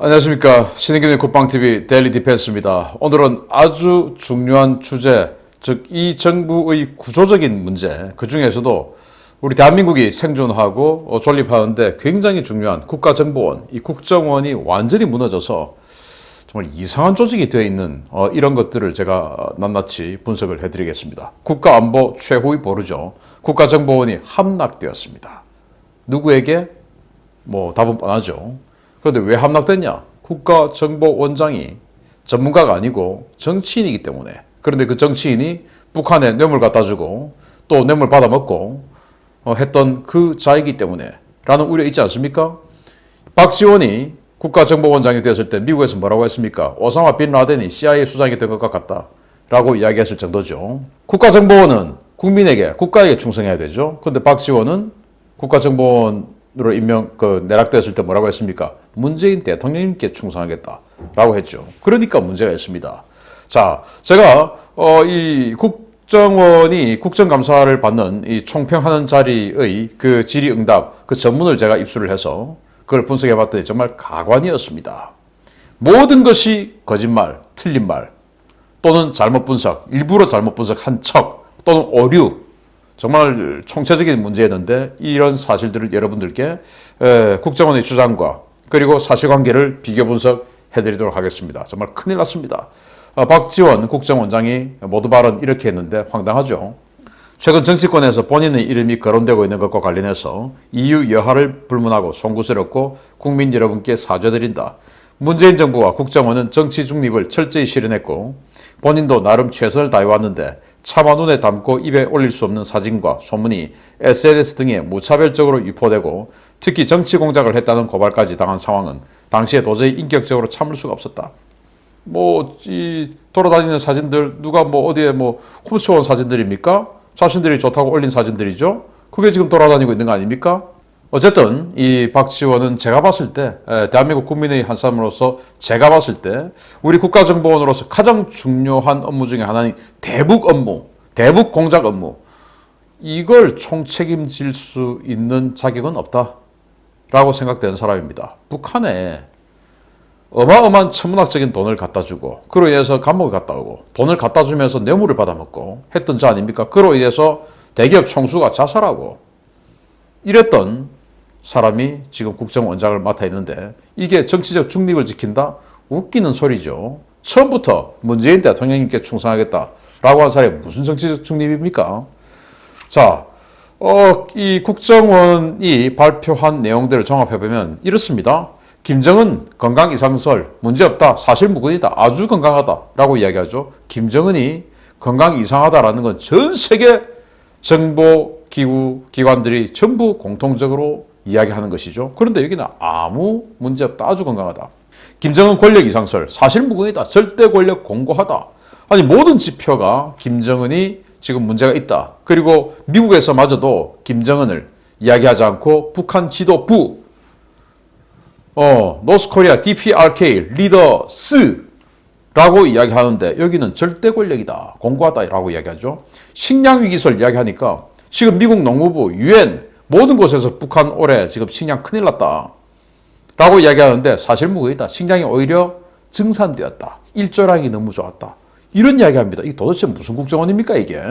안녕하십니까. 신인균의 굿방TV 데일리 디펜스입니다. 오늘은 아주 중요한 주제, 즉 이 정부의 구조적인 문제, 그 중에서도 우리 대한민국이 생존하고 존립하는데 굉장히 중요한 국가정보원, 이 국정원이 완전히 무너져서 정말 이상한 조직이 되어 있는 이런 것들을 제가 낱낱이 분석을 해드리겠습니다. 국가안보 최후의 보루죠. 국가정보원이 함락되었습니다. 누구에게? 답은 뻔하죠. 그런데 왜 함락됐냐? 국가정보원장이 전문가가 아니고 정치인이기 때문에. 그런데 그 정치인이 북한에 뇌물 갖다 주고 또 뇌물 받아먹고 했던 그 자이기 때문에 라는 우려 있지 않습니까? 박지원이 국가정보원장이 되었을 때 미국에서 뭐라고 했습니까? 오사마 빈 라덴이 CIA 수장이 된 것과 같다 라고 이야기했을 정도죠. 국가정보원은 국민에게, 국가에게 충성해야 되죠. 그런데 박지원은 국가정보원 으로 내락되었을 때 뭐라고 했습니까? 문재인 대통령님께 충성하겠다라고 했죠. 그러니까 문제가 있습니다. 자, 제가 이 국정원이 국정감사를 받는 이 총평하는 자리의 그 질의응답 그 전문을 제가 입수를 해서 그걸 분석해봤더니 정말 가관이었습니다. 모든 것이 거짓말, 틀린 말 또는 잘못 분석, 일부러 잘못 분석한 척 또는 오류, 정말 총체적인 문제였는데 이런 사실들을 여러분들께 국정원의 주장과 그리고 사실관계를 비교 분석해드리도록 하겠습니다. 정말 큰일 났습니다. 박지원 국정원장이 모두 발언 이렇게 했는데 황당하죠. 최근 정치권에서 본인의 이름이 거론되고 있는 것과 관련해서 이유 여하를 불문하고 송구스럽고 국민 여러분께 사죄드린다. 문재인 정부와 국정원은 정치 중립을 철저히 실현했고 본인도 나름 최선을 다해왔는데 차마 눈에 담고 입에 올릴 수 없는 사진과 소문이 SNS 등에 무차별적으로 유포되고 특히 정치 공작을 했다는 고발까지 당한 상황은 당시에 도저히 인격적으로 참을 수가 없었다. 이 돌아다니는 사진들 누가 어디에 훔쳐온 사진들입니까? 자신들이 좋다고 올린 사진들이죠. 그게 지금 돌아다니고 있는 거 아닙니까? 어쨌든 이 박지원은 제가 봤을 때 대한민국 국민의 한 사람으로서 제가 봤을 때 우리 국가정보원으로서 가장 중요한 업무 중에 하나인 대북 업무, 대북 공작 업무 이걸 총책임질 수 있는 자격은 없다라고 생각되는 사람입니다. 북한에 어마어마한 천문학적인 돈을 갖다 주고 그로 인해서 감옥에 갔다 오고 돈을 갖다 주면서 뇌물을 받아먹고 했던 자 아닙니까? 그로 인해서 대기업 총수가 자살하고 이랬던 사람이 지금 국정원장을 맡아 있는데 이게 정치적 중립을 지킨다? 웃기는 소리죠. 처음부터 문재인 대통령님께 충성하겠다라고 한 사람이 무슨 정치적 중립입니까? 자, 이 국정원이 발표한 내용들을 종합해보면 이렇습니다. 김정은 건강 이상설 문제없다. 사실 무근이다. 아주 건강하다라고 이야기하죠. 김정은이 건강 이상하다라는 건 전 세계 정보기구, 기관들이 전부 공통적으로 이야기하는 것이죠. 그런데 여기는 아무 문제 없다. 아주 건강하다. 김정은 권력 이상설, 사실 무근이다. 절대 권력 공고하다. 아니 모든 지표가 김정은이 지금 문제가 있다. 그리고 미국에서마저도 김정은을 이야기하지 않고 북한 지도부, 노스코리아 DPRK 리더스 라고 이야기하는데 여기는 절대 권력이다. 공고하다라고 이야기하죠. 식량 위기설 이야기하니까 지금 미국 농무부, UN 모든 곳에서 북한 올해 지금 식량 큰일 났다. 라고 이야기하는데 사실 무근이다. 식량이 오히려 증산되었다. 일조량이 너무 좋았다. 이런 이야기합니다. 이게 도대체 무슨 국정원입니까 이게?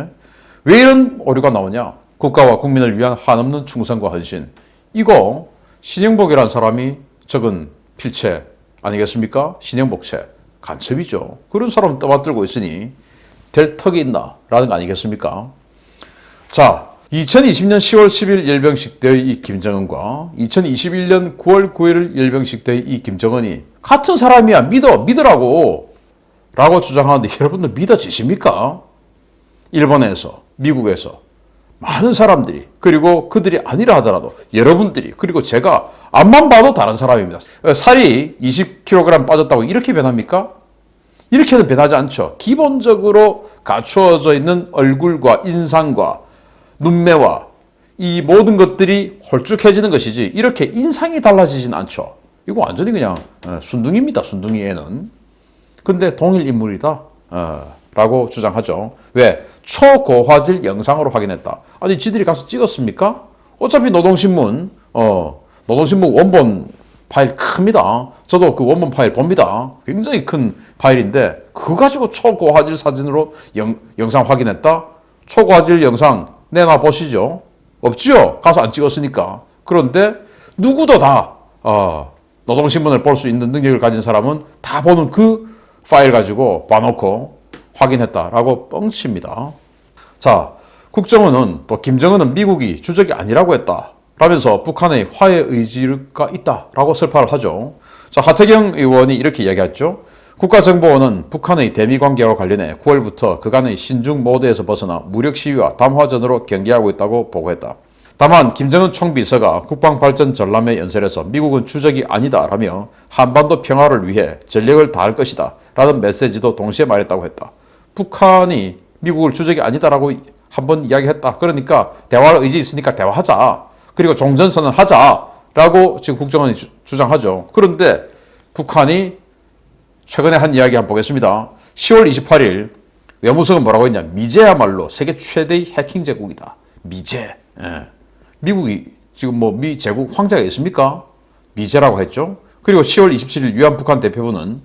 왜 이런 오류가 나오냐? 국가와 국민을 위한 한없는 충성과 헌신. 이거 신영복이라는 사람이 적은 필체 아니겠습니까? 신영복체. 간첩이죠. 그런 사람 떠받들고 있으니 될 턱이 있나? 라는 거 아니겠습니까? 자, 2020년 10월 10일 열병식 때의 이 김정은과 2021년 9월 9일 열병식 때의 이 김정은이 같은 사람이야. 믿으라고 라고 주장하는데 여러분들 믿어지십니까? 일본에서, 미국에서 많은 사람들이 그리고 그들이 아니라 하더라도 여러분들이 그리고 제가 앞만 봐도 다른 사람입니다. 살이 20kg 빠졌다고 이렇게 변합니까? 이렇게는 변하지 않죠. 기본적으로 갖추어져 있는 얼굴과 인상과 눈매와 이 모든 것들이 홀쭉해지는 것이지 이렇게 인상이 달라지진 않죠. 이거 완전히 그냥 순둥이입니다. 순둥이 애는. 근데 동일 인물이다 라고 주장하죠. 왜? 초고화질 영상으로 확인했다. 아니 지들이 가서 찍었습니까? 어차피 노동신문 원본 파일 큽니다. 저도 그 원본 파일 봅니다. 굉장히 큰 파일인데 그거 가지고 초고화질 사진으로 영상 확인했다? 초고화질 영상 내놔 보시죠. 없지요? 가서 안 찍었으니까. 그런데 누구도 다 노동신문을 볼 수 있는 능력을 가진 사람은 다 보는 그 파일 가지고 봐놓고 확인했다라고 뻥칩니다. 자, 국정원은 또 김정은은 미국이 주적이 아니라고 했다 라면서 북한의 화해 의지가 있다라고 설파를 하죠. 자, 하태경 의원이 이렇게 이야기했죠. 국가정보원은 북한의 대미 관계와 관련해 9월부터 그간의 신중 모드에서 벗어나 무력 시위와 담화전으로 경계하고 있다고 보고했다. 다만 김정은 총비서가 국방발전 전람회 연설에서 미국은 주적이 아니다라며 한반도 평화를 위해 전력을 다할 것이다 라는 메시지도 동시에 말했다고 했다. 북한이 미국을 주적이 아니다라고 한번 이야기했다. 그러니까 대화할 의지 있으니까 대화하자. 그리고 종전선언 하자라고 지금 국정원이 주장하죠. 그런데 북한이 최근에 한 이야기 한번 보겠습니다. 10월 28일 외무성은 뭐라고 했냐. 미제야말로 세계 최대의 해킹 제국이다. 미제. 예. 미국이 지금 뭐 미 제국 황제가 있습니까? 미제라고 했죠. 그리고 10월 27일 유한 북한 대표부는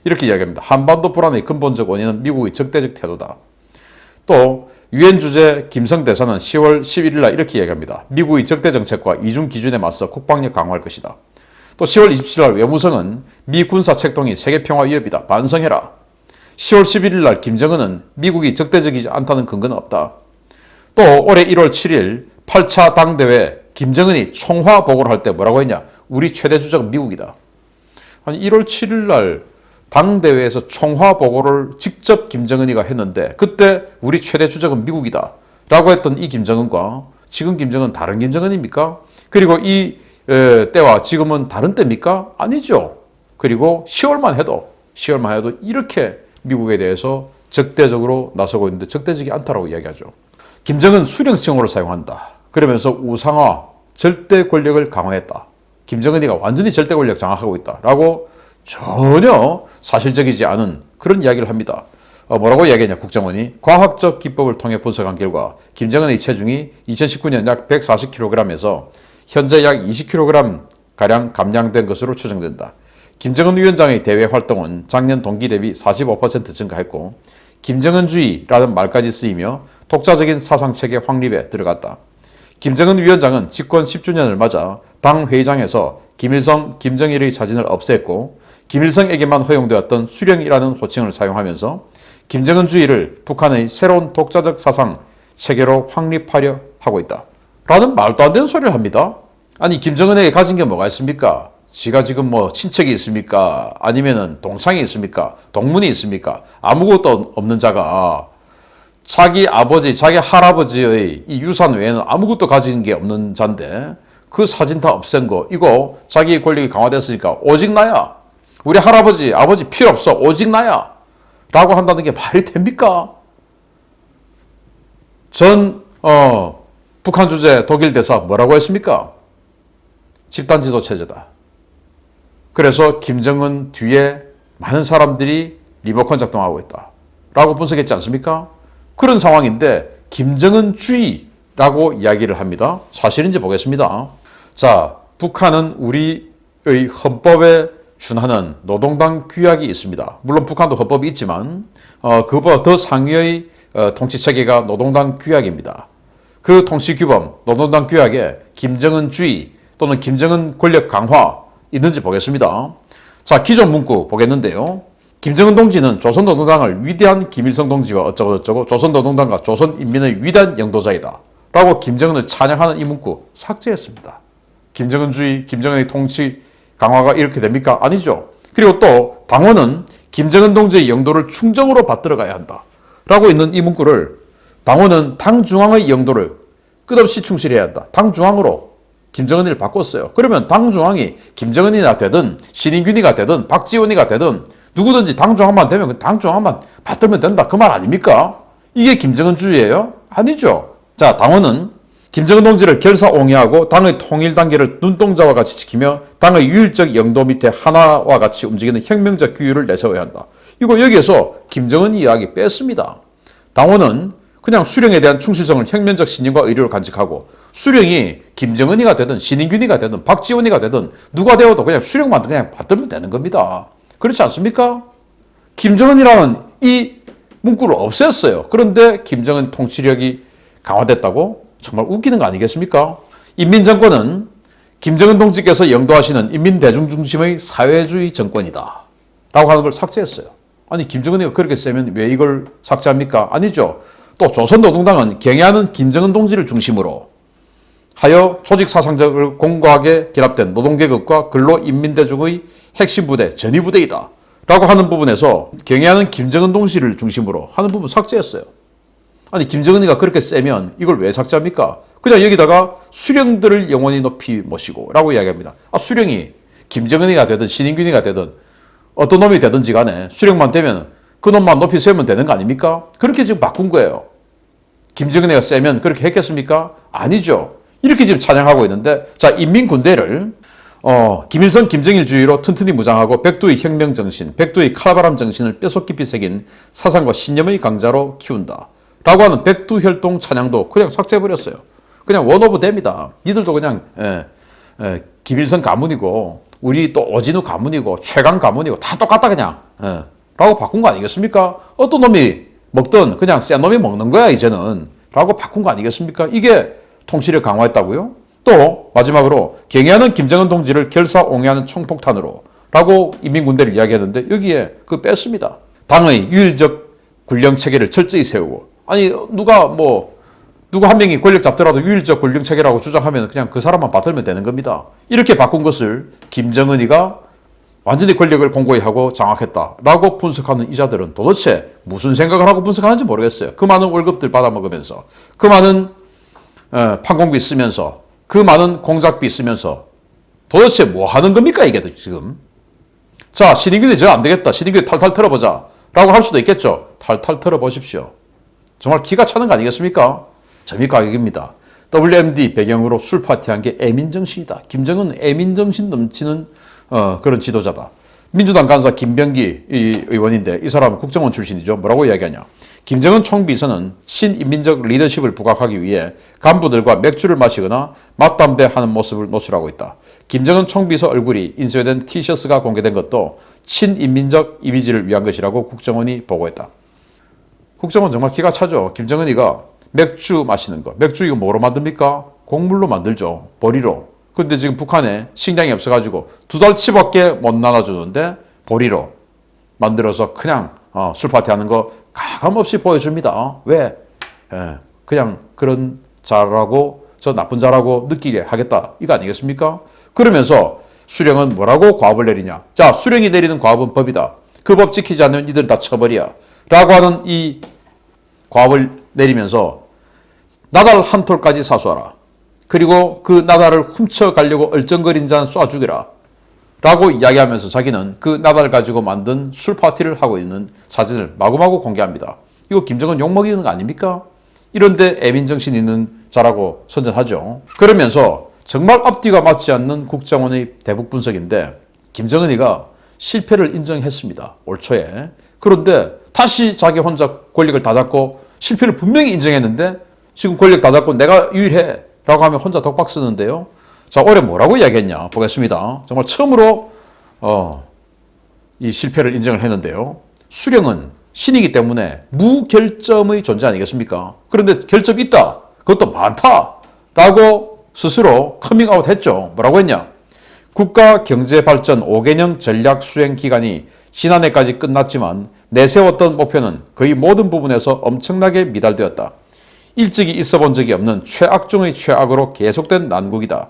이렇게 이야기합니다. 한반도 불안의 근본적 원인은 미국의 적대적 태도다. 또 유엔 주재 김성 대사는 10월 11일 날 이렇게 이야기합니다. 미국의 적대 정책과 이중 기준에 맞서 국방력 강화할 것이다. 또 10월 27일 날 외무성은 미 군사 책동이 세계 평화 위협이다. 반성해라. 10월 11일 날 김정은은 미국이 적대적이지 않다는 근거는 없다. 또 올해 1월 7일 8차 당대회 김정은이 총화 보고를 할 때 뭐라고 했냐. 우리 최대 주적은 미국이다. 아니 1월 7일 날 당대회에서 총화 보고를 직접 김정은이가 했는데 그때 우리 최대 주적은 미국이다 라고 했던 이 김정은과 지금 김정은 다른 김정은입니까? 그리고 이 때와 지금은 다른 때입니까? 아니죠. 그리고 10월만 해도 이렇게 미국에 대해서 적대적으로 나서고 있는데 적대적이 않다라고 이야기하죠. 김정은 수령칭호를 사용한다. 그러면서 우상화, 절대 권력을 강화했다. 김정은이가 완전히 절대 권력 장악하고 있다라고 전혀 사실적이지 않은 그런 이야기를 합니다. 뭐라고 이야기했냐 국정원이 과학적 기법을 통해 분석한 결과 김정은의 체중이 2019년 약 140kg에서 현재 약 20kg가량 감량된 것으로 추정된다. 김정은 위원장의 대외 활동은 작년 동기 대비 45% 증가했고 김정은주의라는 말까지 쓰이며 독자적인 사상체계 확립에 들어갔다. 김정은 위원장은 집권 10주년을 맞아 당 회의장에서 김일성, 김정일의 사진을 없앴고 김일성에게만 허용되었던 수령이라는 호칭을 사용하면서 김정은주의를 북한의 새로운 독자적 사상 체계로 확립하려 하고 있다. 라는 말도 안 되는 소리를 합니다. 아니 김정은에게 가진 게 뭐가 있습니까? 지가 지금 뭐 친척이 있습니까? 아니면은 동창이 있습니까? 동문이 있습니까? 아무것도 없는 자가 자기 아버지, 자기 할아버지의 이 유산 외에는 아무것도 가진 게 없는 자인데 그 사진 다 없앤 거 이거 자기 권력이 강화됐으니까 오직 나야. 우리 할아버지, 아버지 필요 없어. 오직 나야. 라고 한다는 게 말이 됩니까? 북한 주재 독일 대사 뭐라고 했습니까? 집단지도 체제다. 그래서 김정은 뒤에 많은 사람들이 리모컨 작동하고 있다. 라고 분석했지 않습니까? 그런 상황인데 김정은주의라고 이야기를 합니다. 사실인지 보겠습니다. 자, 북한은 우리의 헌법에 준하는 노동당 규약이 있습니다. 물론 북한도 헌법이 있지만 그보다 더 상위의 통치체계가 노동당 규약입니다. 그 통치규범 노동당 규약에 김정은주의 또는 김정은 권력 강화 있는지 보겠습니다. 자, 기존 문구 보겠는데요. 김정은 동지는 조선노동당을 위대한 김일성 동지와 어쩌고저쩌고 조선노동당과 조선인민의 위대한 영도자이다 라고 김정은을 찬양하는 이 문구 삭제했습니다. 김정은주의, 김정은의 통치 강화가 이렇게 됩니까? 아니죠. 그리고 또 당원은 김정은 동지의 영도를 충정으로 받들어 가야 한다 라고 있는 이 문구를 당원은 당중앙의 영도를 끝없이 충실해야 한다. 당중앙으로 김정은이를 바꿨어요. 그러면 당중앙이 김정은이가 되든 신인균이가 되든 박지원이가 되든 누구든지 당중앙만 되면 당중앙만 받들면 된다. 그 말 아닙니까? 이게 김정은주의예요? 아니죠. 자, 당원은 김정은 동지를 결사옹위하고 당의 통일 단계를 눈동자와 같이 지키며 당의 유일적 영도 밑에 하나와 같이 움직이는 혁명적 규율을 내세워야 한다. 이거 여기에서 김정은 이야기 뺐습니다. 당원은 그냥 수령에 대한 충실성을 혁명적 신념과 의리로 간직하고 수령이 김정은이가 되든 신인균이가 되든 박지원이가 되든 누가 되어도 그냥 수령만 그냥 받들면 되는 겁니다. 그렇지 않습니까? 김정은이라는 이 문구를 없앴어요. 그런데 김정은 통치력이 강화됐다고? 정말 웃기는 거 아니겠습니까? 인민정권은 김정은 동지께서 영도하시는 인민대중 중심의 사회주의 정권이다 라고 하는 걸 삭제했어요. 아니 김정은이가 그렇게 세면 왜 이걸 삭제합니까? 아니죠. 또 조선노동당은 경애하는 김정은 동지를 중심으로 하여 조직사상적으로 공고하게 결합된 노동계급과 근로인민대중의 핵심 부대, 전위부대이다 라고 하는 부분에서 경애하는 김정은 동지를 중심으로 하는 부분 삭제했어요. 아니 김정은이가 그렇게 세면 이걸 왜 삭제합니까? 그냥 여기다가 수령들을 영원히 높이 모시고 라고 이야기합니다. 수령이 김정은이가 되든 신인균이가 되든 어떤 놈이 되든지 간에 수령만 되면 그 놈만 높이 세우면 되는 거 아닙니까? 그렇게 지금 바꾼 거예요. 김정은이가 세면 그렇게 했겠습니까? 아니죠. 이렇게 지금 찬양하고 있는데, 자, 인민군대를 김일성 김정일주의로 튼튼히 무장하고 백두의 혁명정신, 백두의 칼바람 정신을 뼛속 깊이 새긴 사상과 신념의 강자로 키운다 라고 하는 백두혈동 찬양도 그냥 삭제해버렸어요. 그냥 원오브 됩니다. 니들도 그냥 김일성 가문이고 우리 또 오진우 가문이고 최강 가문이고 다 똑같다 그냥 라고 바꾼 거 아니겠습니까? 어떤 놈이 먹든 그냥 센 놈이 먹는 거야 이제는 라고 바꾼 거 아니겠습니까? 이게 통치를 강화했다고요? 또 마지막으로 경애하는 김정은 동지를 결사옹야하는 총폭탄으로 라고 인민군대를 이야기했는데 여기에 그 뺐습니다. 당의 유일적 군령 체계를 철저히 세우고 아니 누구 한 명이 권력 잡더라도 유일적 권력 체계라고 주장하면 그냥 그 사람만 받들면 되는 겁니다. 이렇게 바꾼 것을 김정은이가 완전히 권력을 공고히 하고 장악했다라고 분석하는 이자들은 도대체 무슨 생각을 하고 분석하는지 모르겠어요. 그 많은 월급들 받아먹으면서 그 많은 판공비 쓰면서 그 많은 공작비 쓰면서 도대체 뭐 하는 겁니까 이게 지금. 자 신인균이 저 안 되겠다. 신인균이 탈탈 털어보자 라고 할 수도 있겠죠. 탈탈 털어보십시오. 정말 기가 차는 거 아니겠습니까? 점입가격입니다. WMD 배경으로 술 파티한 게 애민정신이다. 김정은 애민정신 넘치는 그런 지도자다. 민주당 간사 김병기 의원인데 이 사람은 국정원 출신이죠. 뭐라고 이야기하냐. 김정은 총비서는 친인민적 리더십을 부각하기 위해 간부들과 맥주를 마시거나 맞담배하는 모습을 노출하고 있다. 김정은 총비서 얼굴이 인쇄된 티셔츠가 공개된 것도 친인민적 이미지를 위한 것이라고 국정원이 보고했다. 국정원 정말 기가 차죠. 김정은이가 맥주 마시는 거. 맥주 이거 뭐로 만듭니까? 곡물로 만들죠. 보리로. 근데 지금 북한에 식량이 없어가지고 2달치밖에 못 나눠주는데 보리로 만들어서 그냥 술파티 하는 거 가감없이 보여줍니다. 왜? 그냥 그런 자라고 저 나쁜 자라고 느끼게 하겠다. 이거 아니겠습니까? 그러면서 수령은 뭐라고 과업을 내리냐. 자, 수령이 내리는 과업은 법이다. 그 법 지키지 않으면 이들 다 처벌이야. 라고 하는 이 과업을 내리면서 나달 한 톨까지 사수하라. 그리고 그 나달을 훔쳐가려고 얼쩡거린 자는 쏴 죽여라. 라고 이야기하면서 자기는 그 나달 가지고 만든 술 파티를 하고 있는 사진을 마구마구 공개합니다. 이거 김정은 욕먹이는 거 아닙니까? 이런데 애민정신 있는 자라고 선전하죠. 그러면서 정말 앞뒤가 맞지 않는 국정원의 대북 분석인데 김정은이가 실패를 인정했습니다. 올 초에. 그런데 다시 자기 혼자 권력을 다 잡고 실패를 분명히 인정했는데 지금 권력 다 잡고 내가 유일해 라고 하면 혼자 독박 쓰는데요. 자, 올해 뭐라고 이야기했냐 보겠습니다. 정말 처음으로 이 실패를 인정을 했는데요. 수령은 신이기 때문에 무결점의 존재 아니겠습니까? 그런데 결점이 있다. 그것도 많다. 라고 스스로 커밍아웃 했죠. 뭐라고 했냐. 국가경제발전 5개년 전략 수행 기간이 지난해까지 끝났지만 내세웠던 목표는 거의 모든 부분에서 엄청나게 미달되었다. 일찍이 있어 본 적이 없는 최악 중의 최악으로 계속된 난국이다.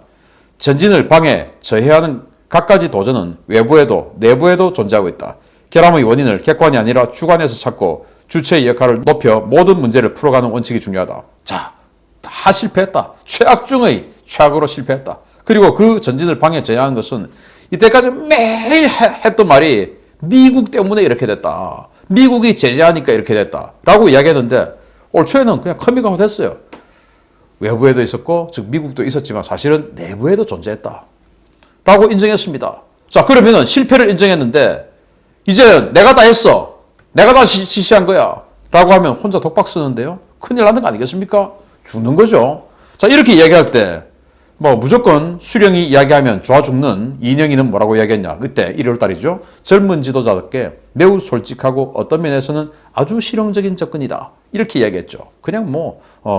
전진을 방해, 저해하는 갖가지 도전은 외부에도 내부에도 존재하고 있다. 결함의 원인을 객관이 아니라 주관에서 찾고 주체의 역할을 높여 모든 문제를 풀어가는 원칙이 중요하다. 자, 다 실패했다. 최악 중의 최악으로 실패했다. 그리고 그 전진을 방해, 저해하는 것은 이때까지 매일 했던 말이 미국 때문에 이렇게 됐다. 미국이 제재하니까 이렇게 됐다. 라고 이야기했는데 올 초에는 그냥 커밍아웃 했어요. 외부에도 있었고 즉 미국도 있었지만 사실은 내부에도 존재했다. 라고 인정했습니다. 자, 그러면은 실패를 인정했는데 이제 내가 다 했어. 내가 다 지시한 거야. 라고 하면 혼자 독박 쓰는데요. 큰일 나는 거 아니겠습니까? 죽는 거죠. 자, 이렇게 이야기할 때 뭐 무조건 수령이 이야기하면 좋아 죽는 이인영이는 뭐라고 이야기했냐. 그때 1월 달이죠. 젊은 지도자답게 매우 솔직하고 어떤 면에서는 아주 실용적인 접근이다. 이렇게 이야기했죠. 그냥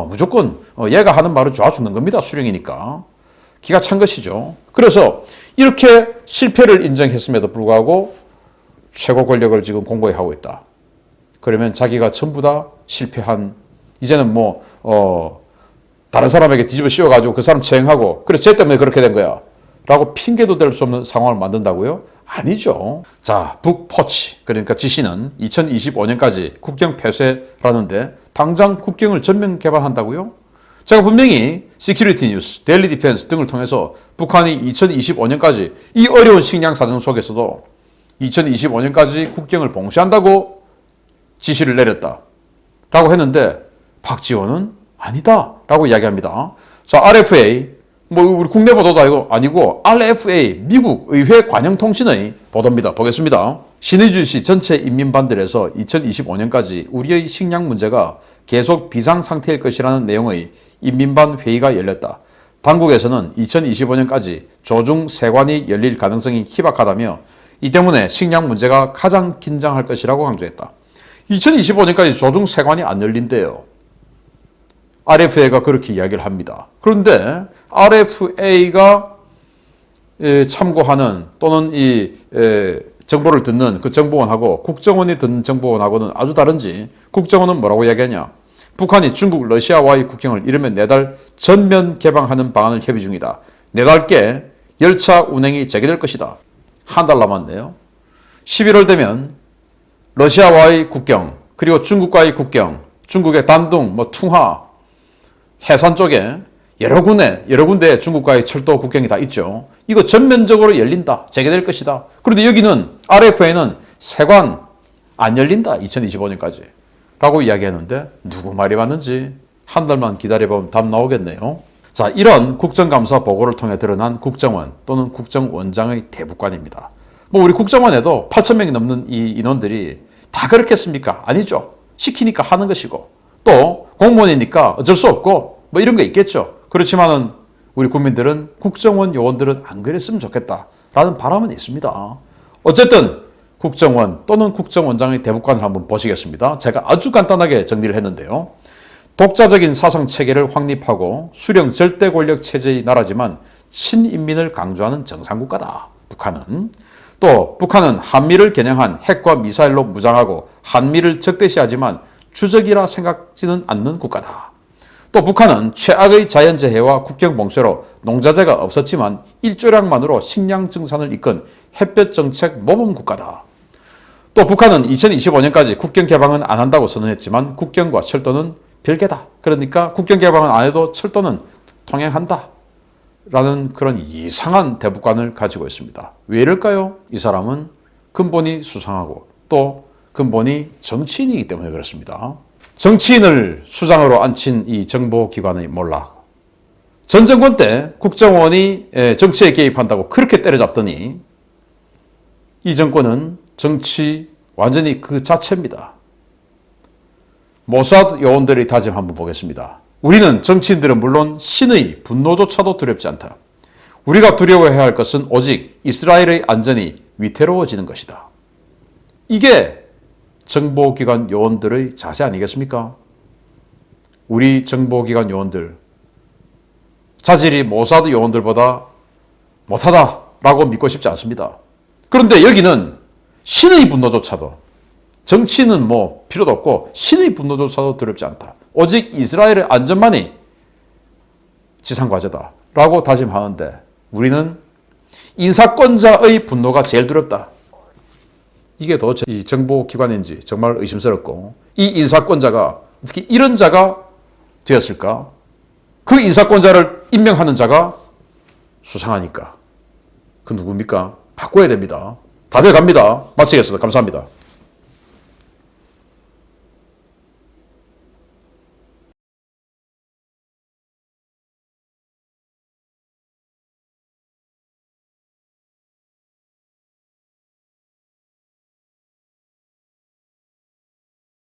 무조건 얘가 하는 말은 좋아 죽는 겁니다. 수령이니까. 기가 찬 것이죠. 그래서 이렇게 실패를 인정했음에도 불구하고 최고 권력을 지금 공고히 하고 있다. 그러면 자기가 전부 다 실패한, 이제는 다른 사람에게 뒤집어 씌워가지고 그 사람 처형하고, 그래, 쟤 때문에 그렇게 된 거야. 라고 핑계도 댈 수 없는 상황을 만든다고요? 아니죠. 자, 북포치. 그러니까 지시는 2025년까지 국경 폐쇄라는데 당장 국경을 전면 개방한다고요? 제가 분명히 시큐리티 뉴스, 데일리 디펜스 등을 통해서 북한이 2025년까지 이 어려운 식량 사정 속에서도 2025년까지 국경을 봉쇄한다고 지시를 내렸다. 라고 했는데 박지원은 아니다. 라고 이야기합니다. 자, RFA, 우리 국내 보도도 아니고 RFA, 미국 의회 관영통신의 보도입니다. 보겠습니다. 신의주시 전체 인민반들에서 2025년까지 우리의 식량 문제가 계속 비상 상태일 것이라는 내용의 인민반 회의가 열렸다. 당국에서는 2025년까지 조중 세관이 열릴 가능성이 희박하다며 이 때문에 식량 문제가 가장 긴장할 것이라고 강조했다. 2025년까지 조중 세관이 안 열린대요. RFA가 그렇게 이야기를 합니다. 그런데 RFA가 참고하는 또는 정보를 듣는 그 정보원하고 국정원이 듣는 정보원하고는 아주 다른지, 국정원은 뭐라고 이야기하냐. 북한이 중국, 러시아와의 국경을 이르면 4달 전면 개방하는 방안을 협의 중이다. 4달께 열차 운행이 재개될 것이다. 한 달 남았네요. 11월 되면 러시아와의 국경, 그리고 중국과의 국경, 중국의 단둥, 퉁하, 해산 쪽에 여러 군데 중국과의 철도 국경이 다 있죠. 이거 전면적으로 열린다. 재개될 것이다. 그런데 여기는 RFA는 세관 안 열린다. 2025년까지. 라고 이야기했는데 누구 말이 맞는지 한 달만 기다려보면 답 나오겠네요. 자, 이런 국정감사 보고를 통해 드러난 국정원 또는 국정원장의 대북관입니다. 우리 국정원에도 8,000명이 넘는 이 인원들이 다 그렇겠습니까? 아니죠. 시키니까 하는 것이고 또 공무원이니까 어쩔 수 없고 이런 거 있겠죠. 그렇지만은 우리 국민들은 국정원 요원들은 안 그랬으면 좋겠다라는 바람은 있습니다. 어쨌든 국정원 또는 국정원장의 대북관을 한번 보시겠습니다. 제가 아주 간단하게 정리를 했는데요. 독자적인 사상 체계를 확립하고 수령 절대 권력 체제의 나라지만 친인민을 강조하는 정상국가다. 북한은. 또 북한은 한미를 겨냥한 핵과 미사일로 무장하고 한미를 적대시하지만 주적이라 생각지는 않는 국가다. 또 북한은 최악의 자연재해와 국경 봉쇄로 농자재가 없었지만 일조량만으로 식량 증산을 이끈 햇볕 정책 모범 국가다. 또 북한은 2025년까지 국경 개방은 안 한다고 선언했지만 국경과 철도는 별개다. 그러니까 국경 개방은 안 해도 철도는 통행한다. 라는 그런 이상한 대북관을 가지고 있습니다. 왜 이럴까요? 이 사람은 근본이 수상하고 또 근본이 정치인이기 때문에 그렇습니다. 정치인을 수장으로 앉힌 이 정보기관의 몰락. 전 정권 때 국정원이 정치에 개입한다고 그렇게 때려잡더니 이 정권은 정치 완전히 그 자체입니다. 모사드 요원들의 다짐 한번 보겠습니다. 우리는 정치인들은 물론 신의 분노조차도 두렵지 않다. 우리가 두려워해야 할 것은 오직 이스라엘의 안전이 위태로워지는 것이다. 이게 정보기관 요원들의 자세 아니겠습니까? 우리 정보기관 요원들 자질이 모사드 요원들보다 못하다라고 믿고 싶지 않습니다. 그런데 여기는 신의 분노조차도, 정치는 필요도 없고 신의 분노조차도 두렵지 않다. 오직 이스라엘의 안전만이 지상과제다라고 다짐하는데 우리는 인사권자의 분노가 제일 두렵다. 이게 도대체 이 정보기관인지 정말 의심스럽고, 이 인사권자가 어떻게 이런 자가 되었을까? 그 인사권자를 임명하는 자가 수상하니까. 그 누굽니까? 바꿔야 됩니다. 다들 갑니다. 마치겠습니다. 감사합니다.